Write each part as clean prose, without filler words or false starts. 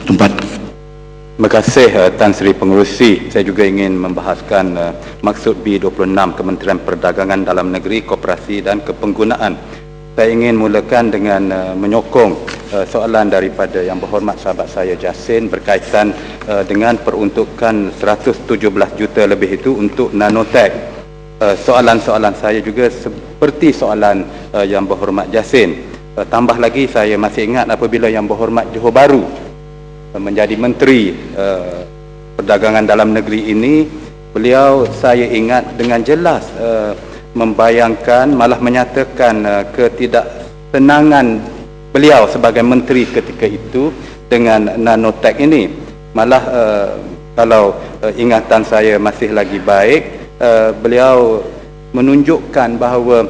tempat. Terima kasih Tan Sri Pengerusi. Saya juga ingin membahaskan maksud B26 Kementerian Perdagangan Dalam Negeri, Koperasi dan Kepenggunaan. Saya ingin mulakan dengan menyokong soalan daripada Yang Berhormat sahabat saya Jasin berkaitan dengan peruntukan 117 juta lebih itu untuk nanotech. Soalan-soalan saya juga seperti soalan Yang Berhormat Jasin. Tambah lagi, saya masih ingat apabila Yang Berhormat Johor Bahru menjadi Menteri Perdagangan Dalam Negeri ini, beliau saya ingat dengan jelas membayangkan, malah menyatakan ketidaksenangan beliau sebagai Menteri ketika itu dengan nanotech ini. Malah kalau ingatan saya masih lagi baik, beliau menunjukkan bahawa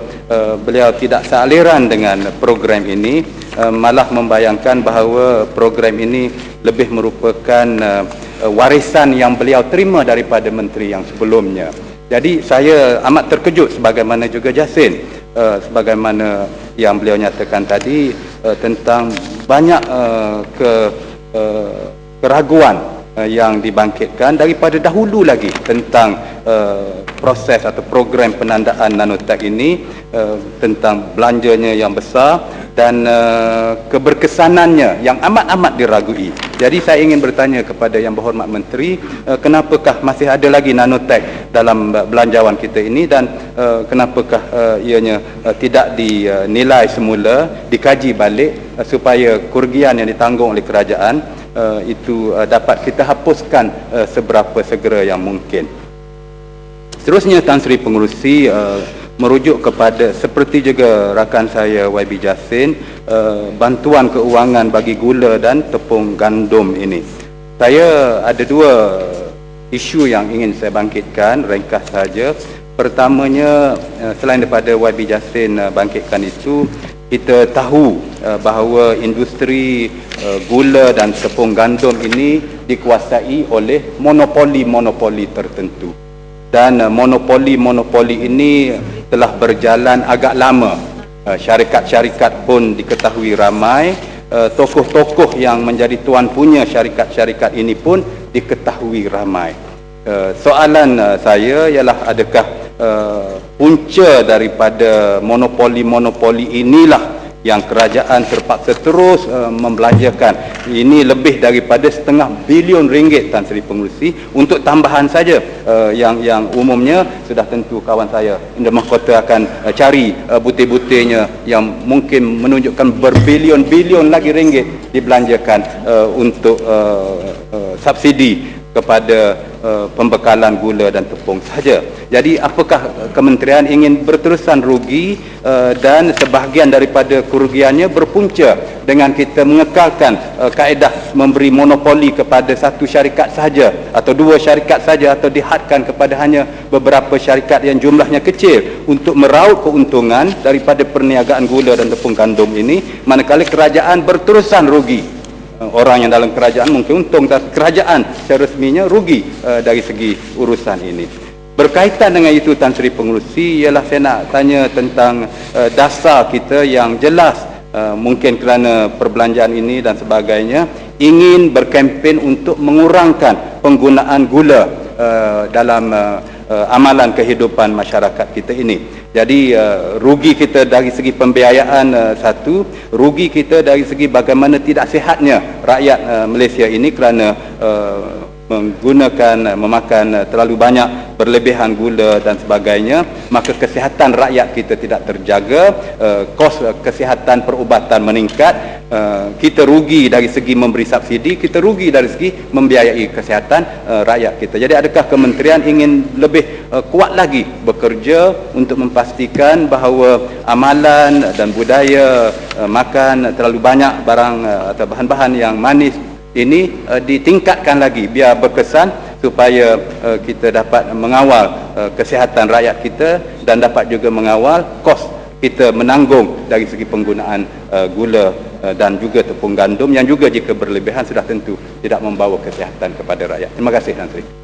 beliau tidak sealiran dengan program ini, malah membayangkan bahawa program ini lebih merupakan warisan yang beliau terima daripada menteri yang sebelumnya. Jadi saya amat terkejut, sebagaimana juga Jasin, sebagaimana yang beliau nyatakan tadi, tentang banyak keraguan yang dibangkitkan daripada dahulu lagi tentang proses atau program penandaan nanotech ini, tentang belanjanya yang besar dan keberkesanannya yang amat-amat diragui. Jadi saya ingin bertanya kepada Yang Berhormat Menteri, kenapakah masih ada lagi nanotech dalam belanjawan kita ini, dan kenapakah ianya tidak dinilai semula, dikaji balik supaya kerugian yang ditanggung oleh kerajaan itu dapat kita hapuskan seberapa segera yang mungkin. Seterusnya, Tan Sri Pengerusi merujuk kepada, seperti juga rakan saya YB Jasin, bantuan keuangan bagi gula dan tepung gandum ini. Saya ada dua isu yang ingin saya bangkitkan, ringkas saja. Pertamanya, selain daripada YB Jasin bangkitkan itu, kita tahu bahawa industri gula dan tepung gandum ini dikuasai oleh monopoli-monopoli tertentu. Dan monopoli-monopoli ini telah berjalan agak lama. Syarikat-syarikat pun diketahui ramai. Tokoh-tokoh yang menjadi tuan punya syarikat-syarikat ini pun diketahui ramai. Soalan saya ialah, adakah punca daripada monopoli-monopoli inilah yang kerajaan terpaksa terus membelanjakan? Ini lebih daripada RM500 bilion, Tan Sri Pengerusi, untuk tambahan saja yang umumnya sudah tentu kawan saya Indah Mahkota akan cari butir-butirnya yang mungkin menunjukkan berbilion-bilion lagi ringgit dibelanjakan untuk subsidi kepada pembekalan gula dan tepung saja. Jadi apakah kementerian ingin berterusan rugi dan sebahagian daripada kerugiannya berpunca dengan kita mengekalkan kaedah memberi monopoli kepada satu syarikat saja atau dua syarikat saja, atau dihadkan kepada hanya beberapa syarikat yang jumlahnya kecil untuk meraup keuntungan daripada perniagaan gula dan tepung gandum ini, manakala kerajaan berterusan rugi? Orang yang dalam kerajaan mungkin untung, tapi kerajaan secara resminya rugi dari segi urusan ini. Berkaitan dengan itu, Tan Sri Pengerusi, ialah saya nak tanya tentang dasar kita yang jelas. Mungkin kerana perbelanjaan ini dan sebagainya, ingin berkempen untuk mengurangkan penggunaan gula dalam amalan kehidupan masyarakat kita ini. Jadi rugi kita dari segi pembiayaan satu, rugi kita dari segi bagaimana tidak sihatnya rakyat Malaysia ini kerana memakan terlalu banyak berlebihan gula dan sebagainya, maka kesihatan rakyat kita tidak terjaga, kos kesihatan perubatan meningkat, kita rugi dari segi memberi subsidi, kita rugi dari segi membiayai kesihatan rakyat kita. Jadi adakah kementerian ingin lebih kuat lagi bekerja untuk memastikan bahawa amalan dan budaya makan terlalu banyak barang atau bahan-bahan yang manis ini ditingkatkan lagi biar berkesan, supaya kita dapat mengawal kesihatan rakyat kita dan dapat juga mengawal kos kita menanggung dari segi penggunaan gula dan juga tepung gandum yang juga jika berlebihan sudah tentu tidak membawa kesihatan kepada rakyat. Terima kasih, Tan Sri.